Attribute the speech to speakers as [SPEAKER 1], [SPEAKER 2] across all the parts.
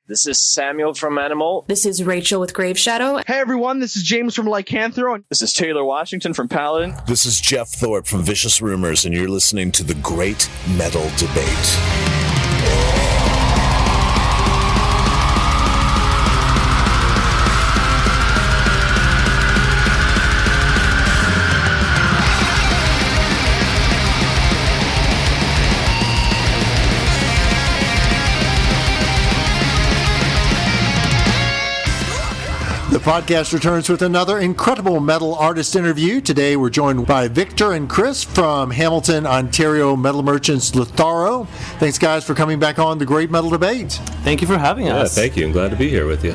[SPEAKER 1] This is Samuel from Animal.
[SPEAKER 2] This is Rachel with Grave Shadow.
[SPEAKER 3] Hey everyone, this is James from Lycanthro.
[SPEAKER 1] This is Taylor Washington from Paladin.
[SPEAKER 4] This is Jeff Thorpe from Vicious Rumors, and you're listening to The Great Metal Debate.
[SPEAKER 5] The podcast returns with another incredible metal artist interview. Today we're joined by Victor and Chris from Hamilton, Ontario metal merchants Lutharo. Thanks, guys, for coming back on The Great Metal Debate.
[SPEAKER 6] Thank you for having us.
[SPEAKER 7] Yeah, thank you. I'm glad to be here with you.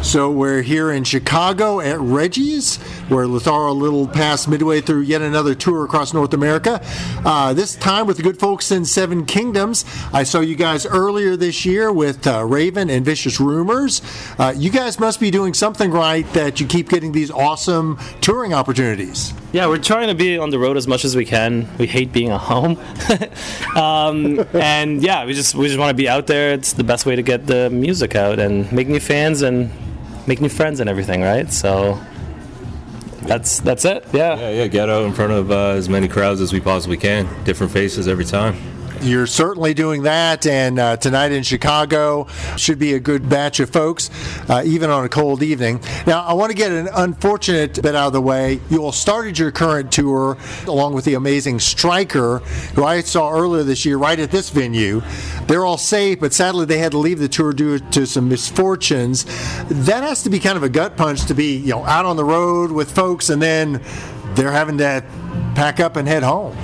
[SPEAKER 5] So we're here in Chicago at Reggie's, where Lutharo a little past midway through yet another tour across North America. This time with the good folks in Seven Kingdoms. I saw you guys earlier this year with Raven and Vicious Rumors. You guys must be doing something right that you keep getting these awesome touring opportunities.
[SPEAKER 6] Yeah, we're trying to be on the road as much as we can. We hate being at home. And yeah, we just want to be out there. It's the best way to get the music out and make new fans and make new friends and everything, right? So that's it.
[SPEAKER 7] Yeah, get out in front of as many crowds as we possibly can. Different faces every time.
[SPEAKER 5] You're certainly doing that, and tonight in Chicago should be a good batch of folks, even on a cold evening. Now, I want to get an unfortunate bit out of the way. You all started your current tour along with the amazing Striker, who I saw earlier this year right at this venue. They're all safe, but sadly they had to leave the tour due to some misfortunes. That has to be kind of a gut punch to be, out on the road with folks, and then they're having to pack up and head home.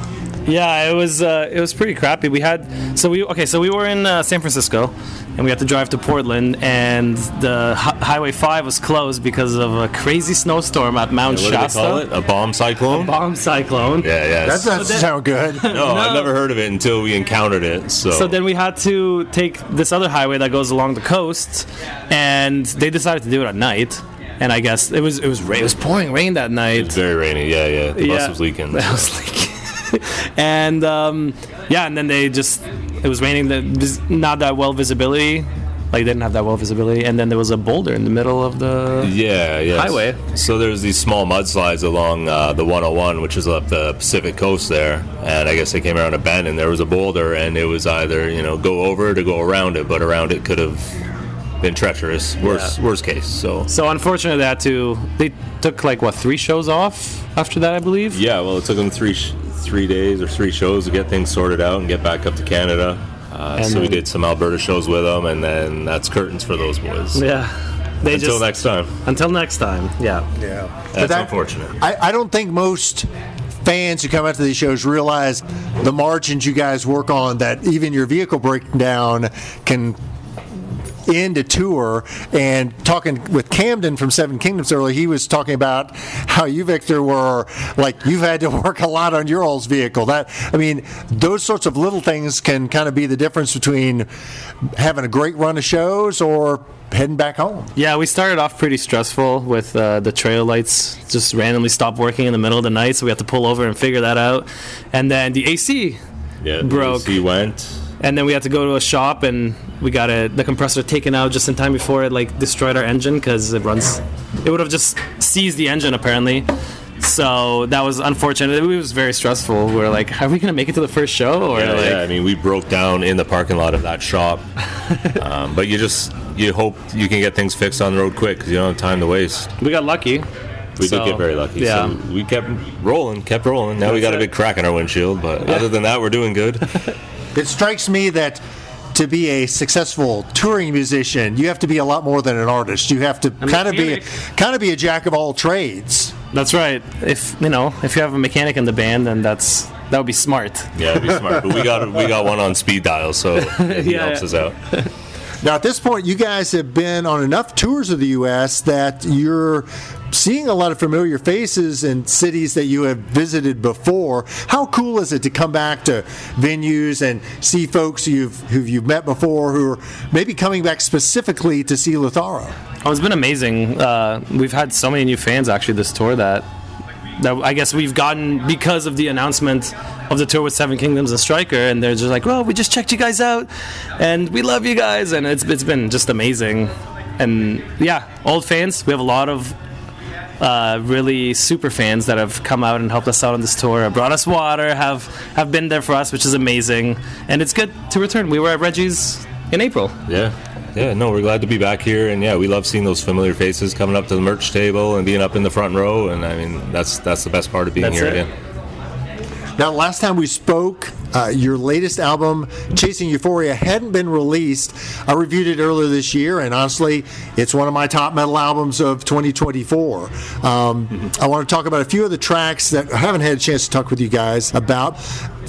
[SPEAKER 6] Yeah, it was pretty crappy. We were in San Francisco, and we had to drive to Portland, and the Highway 5 was closed because of a crazy snowstorm at Mount Shasta.
[SPEAKER 7] What do they call it? A bomb cyclone?
[SPEAKER 6] A bomb cyclone.
[SPEAKER 5] Yeah. That doesn't sound good.
[SPEAKER 7] No, I've never heard of it until we encountered it. So
[SPEAKER 6] then we had to take this other highway that goes along the coast, and they decided to do it at night. And I guess it was pouring rain that night.
[SPEAKER 7] It was very rainy. Yeah. The bus was leaking.
[SPEAKER 6] It was leaking. And and then it was raining, not that well visibility, like didn't have that well visibility, and then there was a boulder in the middle of the highway.
[SPEAKER 7] So there's these small mudslides along the 101, which is up the Pacific coast there, and I guess they came around a bend and there was a boulder, and it was either go over it or go around it, but around it could have been treacherous. Worst case. So
[SPEAKER 6] unfortunately they took 3 shows off after that, I believe.
[SPEAKER 7] Yeah, well, it took them 3 days or 3 shows to get things sorted out and get back up to Canada. So we did some Alberta shows with them, and then that's curtains for those boys.
[SPEAKER 6] Yeah.
[SPEAKER 7] Until next time.
[SPEAKER 6] Until next time. Yeah.
[SPEAKER 7] That's unfortunate.
[SPEAKER 5] I don't think most fans who come out to these shows realize the margins you guys work on, that even your vehicle breakdown can end a tour. And talking with Camden from Seven Kingdoms earlier, he was talking about how you, Victor, were you've had to work a lot on your old vehicle. Those sorts of little things can kind of be the difference between having a great run of shows or heading back home. Yeah,
[SPEAKER 6] we started off pretty stressful with the trail lights just randomly stopped working in the middle of the night, so we had to pull over and figure that out. And then the AC broke.
[SPEAKER 7] The AC went.
[SPEAKER 6] And then we had to go to a shop, and we got the compressor taken out just in time before it destroyed our engine, because it would have just seized the engine apparently. So that was unfortunate. It was very stressful. We were like, are we going to make it to the first show? Or
[SPEAKER 7] we broke down in the parking lot of that shop. But you hope you can get things fixed on the road quick, because you don't have time to waste.
[SPEAKER 6] We got lucky.
[SPEAKER 7] We did get very lucky.
[SPEAKER 6] Yeah.
[SPEAKER 7] So we kept rolling. Now we got a big crack in our windshield, but other than that, we're doing good.
[SPEAKER 5] It strikes me that to be a successful touring musician, you have to be a lot more than an artist. You have to kind of be a jack of all trades.
[SPEAKER 6] That's right. If you have a mechanic in the band, then that would be smart.
[SPEAKER 7] Yeah, it'd be smart. But we got one on speed dial, so he helps us out.
[SPEAKER 5] Now, at this point, you guys have been on enough tours of the U.S. that you're seeing a lot of familiar faces in cities that you have visited before. How cool is it to come back to venues and see folks who you've met before, who are maybe coming back specifically to see Lutharo?
[SPEAKER 6] Oh, it's been amazing. We've had so many new fans actually this tour that that I guess we've gotten because of the announcement of the tour with Seven Kingdoms and Stryker, and they're just like, well, we just checked you guys out, and we love you guys, and it's been just amazing. And yeah, old fans, we have a lot of really super fans that have come out and helped us out on this tour, brought us water, have been there for us, which is amazing, and it's good to return. We were at Reggie's in April.
[SPEAKER 7] Yeah, no, we're glad to be back here, and yeah, we love seeing those familiar faces coming up to the merch table and being up in the front row, and I mean, that's the best part of being here again.
[SPEAKER 5] Now, last time we spoke, your latest album, Chasing Euphoria, hadn't been released. I reviewed it earlier this year, and honestly, it's one of my top metal albums of 2024. I want to talk about a few of the tracks that I haven't had a chance to talk with you guys about.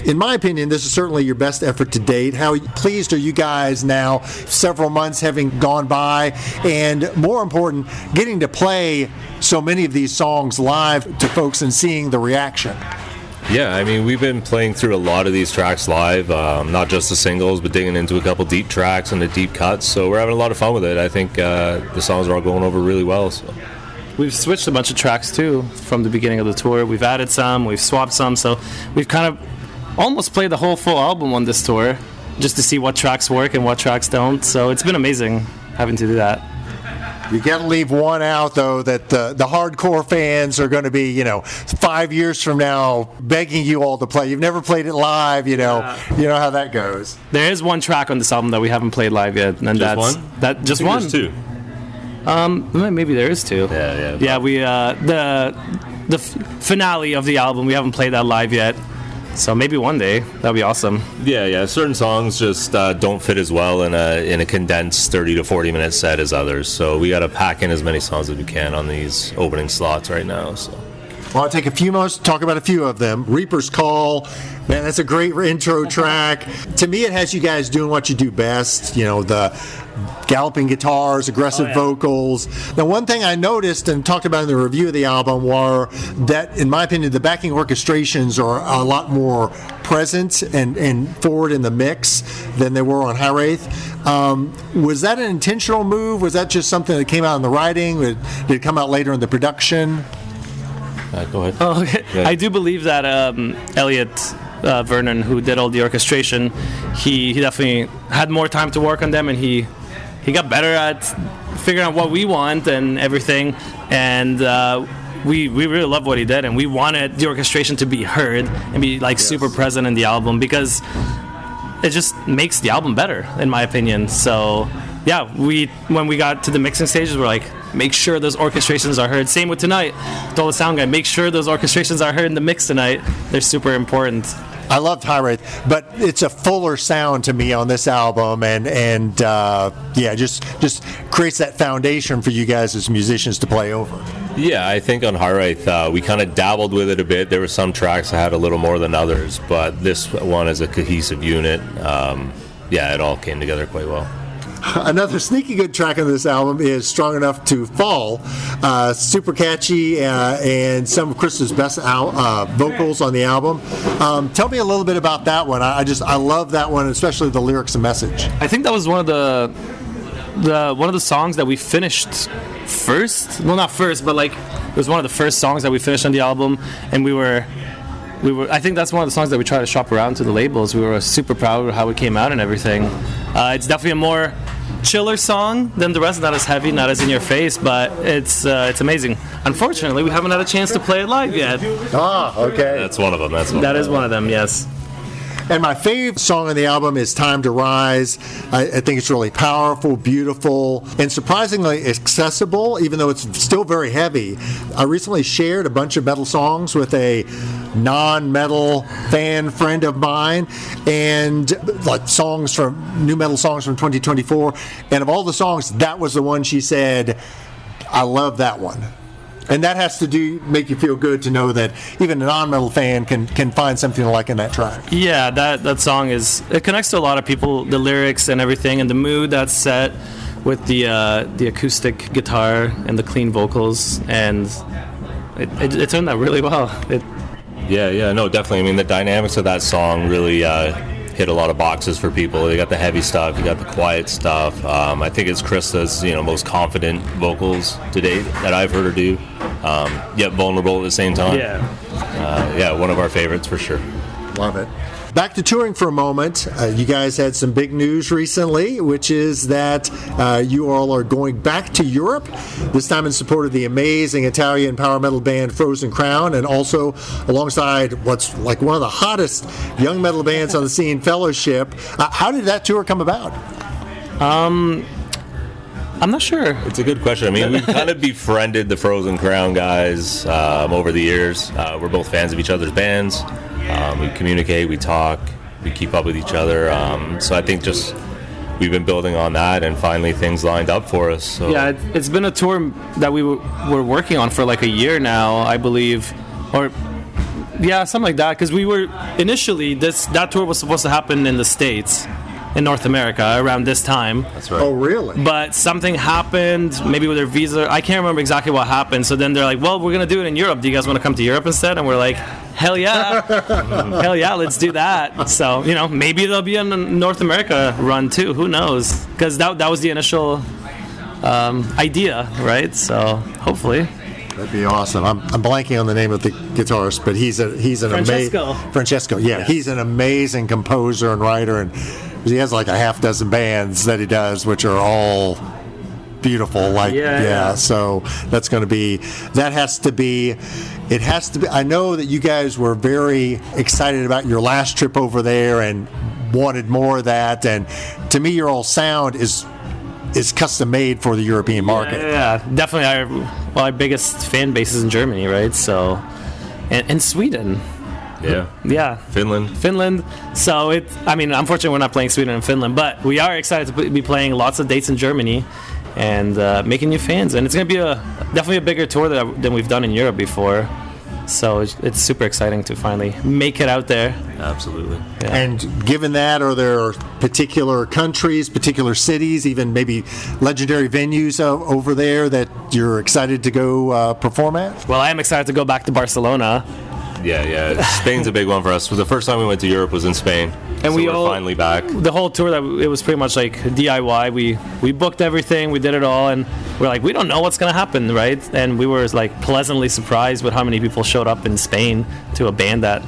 [SPEAKER 5] In my opinion, this is certainly your best effort to date. How pleased are you guys now, several months having gone by, and more important, getting to play so many of these songs live to folks and seeing the reaction?
[SPEAKER 7] Yeah, I mean, we've been playing through a lot of these tracks live, not just the singles, but digging into a couple deep tracks and the deep cuts, so we're having a lot of fun with it. I think the songs are all going over really well. So.
[SPEAKER 6] We've switched a bunch of tracks, too, from the beginning of the tour. We've added some, we've swapped some, so we've kind of almost played the whole full album on this tour just to see what tracks work and what tracks don't, so it's been amazing having to do that.
[SPEAKER 5] You got to leave one out, though, that the hardcore fans are going to be, 5 years from now begging you all to play. You've never played it live, you know how that goes.
[SPEAKER 6] There is one track on this album that we haven't played live yet, and
[SPEAKER 7] just one?
[SPEAKER 6] Just one.
[SPEAKER 7] There's two.
[SPEAKER 6] Maybe there is two.
[SPEAKER 7] Yeah.
[SPEAKER 6] We the finale of the album, we haven't played that live yet. So maybe one day. That'd be awesome.
[SPEAKER 7] Yeah. Certain songs just don't fit as well in a condensed 30 to 40 minute set as others. So we got to pack in as many songs as we can on these opening slots right now. So.
[SPEAKER 5] Well, I'll take a few moments to talk about a few of them. Reaper's Call, man, that's a great intro track. To me, it has you guys doing what you do best. The galloping guitars, aggressive vocals. Now, one thing I noticed and talked about in the review of the album were that, in my opinion, the backing orchestrations are a lot more present and forward in the mix than they were on High Wraith. Was that an intentional move? Was that just something that came out in the writing? Did it come out later in the production?
[SPEAKER 7] Go ahead.
[SPEAKER 6] Oh, okay. Yeah. I do believe that Elliot Vernon, who did all the orchestration, he definitely had more time to work on them, and he got better at figuring out what we want and everything. And we really love what he did, and we wanted the orchestration to be heard and be super present in the album, because it just makes the album better, in my opinion. So yeah, when we got to the mixing stages, we're like, make sure those orchestrations are heard. Same with tonight. Told the sound guy, make sure those orchestrations are heard in the mix tonight. They're super important.
[SPEAKER 5] I loved High Wraith, but it's a fuller sound to me on this album, and just creates that foundation for you guys as musicians to play over.
[SPEAKER 7] Yeah, I think on High Wraith, we kind of dabbled with it a bit. There were some tracks that had a little more than others, but this one is a cohesive unit. It all came together quite well.
[SPEAKER 5] Another sneaky good track on this album is Strong Enough to Fall. Super catchy, and some of Krista's best vocals on the album. Tell me a little bit about that one. I love that one, especially the lyrics and message.
[SPEAKER 6] I think that was one of the songs that we finished first. Well, not first, but it was one of the first songs that we finished on the album, and we were. I think that's one of the songs that we try to shop around to the labels. We were super proud of how it came out and everything. It's definitely a more chiller song than the rest, not as heavy, not as in your face, but it's amazing. Unfortunately, we haven't had a chance to play it live yet.
[SPEAKER 5] Okay.
[SPEAKER 7] That's one of them.
[SPEAKER 6] That is one of them, yes.
[SPEAKER 5] And my favorite song on the album is Time to Rise. I think it's really powerful, beautiful, and surprisingly accessible, even though it's still very heavy. I recently shared a bunch of metal songs with a non-metal fan friend of mine, and new metal songs from 2024. And of all the songs, that was the one she said, I love that one. And that has to make you feel good to know that even a non-metal fan can find something to like in that track.
[SPEAKER 6] Yeah, that song it connects to a lot of people, the lyrics and everything, and the mood that's set with the acoustic guitar and the clean vocals, and it turned out really well.
[SPEAKER 7] Yeah, no, definitely. I mean, the dynamics of that song really hit hit a lot of boxes for people. You got the heavy stuff, you got the quiet stuff. I think it's Krista's most confident vocals to date that I've heard her do, yet vulnerable at the same time. Yeah, one of our favorites for sure.
[SPEAKER 5] Love it. Back to touring for a moment. You guys had some big news recently, which is that you all are going back to Europe, this time in support of the amazing Italian power metal band Frozen Crown, and also alongside what's like one of the hottest young metal bands on the scene, Fellowship. How did that tour come about?
[SPEAKER 6] I'm not sure.
[SPEAKER 7] It's a good question. I mean, we've kind of befriended the Frozen Crown guys over the years. We're both fans of each other's bands. We communicate, we talk, we keep up with each other. So I think just we've been building on that, and finally things lined up for us. So.
[SPEAKER 6] Yeah, it's been a tour that we were working on for like a year now, I believe, or yeah, something like that. Because we were initially that tour was supposed to happen in the States, in North America, around this time.
[SPEAKER 7] That's right.
[SPEAKER 5] Oh, really?
[SPEAKER 6] But something happened, maybe with their visa. I can't remember exactly what happened. So then they're like, well, we're going to do it in Europe. Do you guys want to come to Europe instead? And we're like, hell yeah. Hell yeah, let's do that. So, maybe there'll be a North America run too. Who knows? Because that was the initial idea, right? So hopefully.
[SPEAKER 5] That'd be awesome. I'm blanking on the name of the guitarist, but he's an
[SPEAKER 6] Francesco.
[SPEAKER 5] Francesco, yeah. He's an amazing composer and writer, and he has like a half dozen bands that he does, which are all beautiful. So that's going to be. It has to be. I know that you guys were very excited about your last trip over there and wanted more of that. And to me, your whole sound is custom made for the European market.
[SPEAKER 6] Yeah, definitely. Our biggest fan base is in Germany, right? So, and Sweden. Yeah. Finland. So unfortunately we're not playing Sweden and Finland, but we are excited to be playing lots of dates in Germany and making new fans. And it's going to be definitely a bigger tour than we've done in Europe before. So it's super exciting to finally make it out there.
[SPEAKER 7] Absolutely.
[SPEAKER 6] Yeah.
[SPEAKER 5] And given that, are there particular countries, particular cities, even maybe legendary venues over there that you're excited to go perform at?
[SPEAKER 6] Well, I am excited to go back to Barcelona.
[SPEAKER 7] Yeah. Spain's a big one for us. The first time we went to Europe was in Spain, and we're finally back.
[SPEAKER 6] The whole tour, it was pretty much like DIY. We booked everything, we did it all, and we're like, we don't know what's gonna happen, right? And we were like pleasantly surprised with how many people showed up in Spain to a band that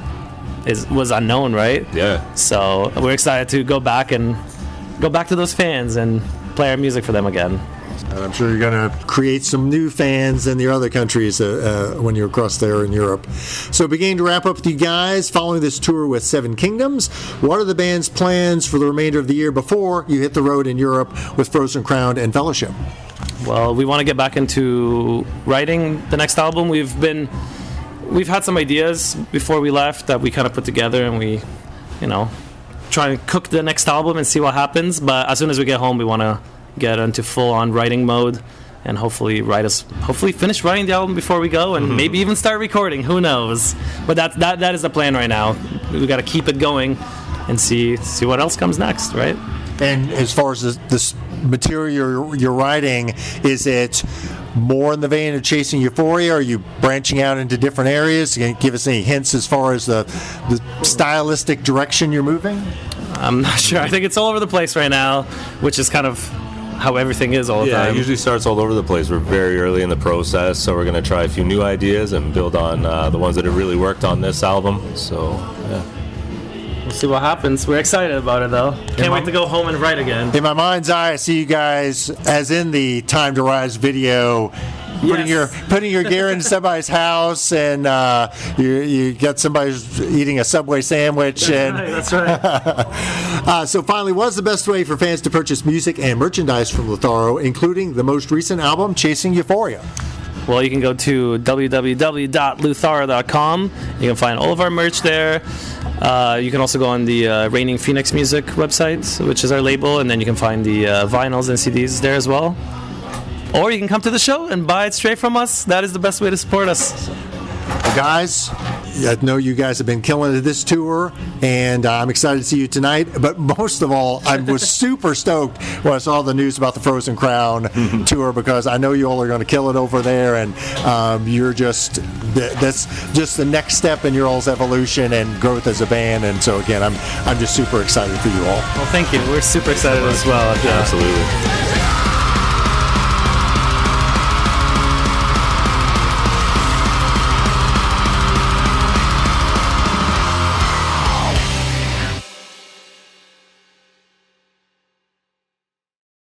[SPEAKER 6] was unknown, right?
[SPEAKER 7] Yeah.
[SPEAKER 6] So we're excited to go back to those fans and play our music for them again.
[SPEAKER 5] And I'm sure you're going to create some new fans in the other countries when you're across there in Europe. So beginning to wrap up with you guys, following this tour with Seven Kingdoms, what are the band's plans for the remainder of the year before you hit the road in Europe with Frozen Crown and Fellowship?
[SPEAKER 6] Well, we want to get back into writing the next album. We've had some ideas before we left that we kind of put together, and we, try and cook the next album and see what happens. But as soon as we get home, we want to get into full-on writing mode and hopefully finish writing the album before we go, and maybe even start recording. Who knows? But that is the plan right now. We got to keep it going and see what else comes next, right?
[SPEAKER 5] And as far as this material you're writing, is it more in the vein of chasing Euphoria? Are you branching out into different areas? Can you give us any hints as far as the stylistic direction you're moving?
[SPEAKER 6] I'm not sure. I think it's all over the place right now, which is kind of how everything is all the time.
[SPEAKER 7] Yeah, it usually starts all over the place. We're very early in the process, so we're going to try a few new ideas and build on the ones that have really worked on this album. So, yeah.
[SPEAKER 6] We'll see what happens. We're excited about it, though. Can't wait to go home and write again.
[SPEAKER 5] In my mind's eye, I see you guys, as in the Time to Rise video, putting your gear into somebody's house, and you got somebody eating a Subway sandwich.
[SPEAKER 6] That's right.
[SPEAKER 5] So finally, what's the best way for fans to purchase music and merchandise from Lutharo, including the most recent album, Chasing Euphoria?
[SPEAKER 6] Well, you can go to www.lutharo.com. You can find all of our merch there. You can also go on the Reigning Phoenix Music website, which is our label, and then you can find the vinyls and CDs there as well. Or you can come to the show and buy it straight from us. That is the best way to support us.
[SPEAKER 5] Guys, I know you guys have been killing it this tour, and I'm excited to see you tonight. But most of all, I was super stoked when I saw the news about the Frozen Crown tour, because I know you all are going to kill it over there, and that's just the next step in your all's evolution and growth as a band. And so again, I'm just super excited for you all.
[SPEAKER 6] Well, thank you. We're super excited as well.
[SPEAKER 7] Absolutely.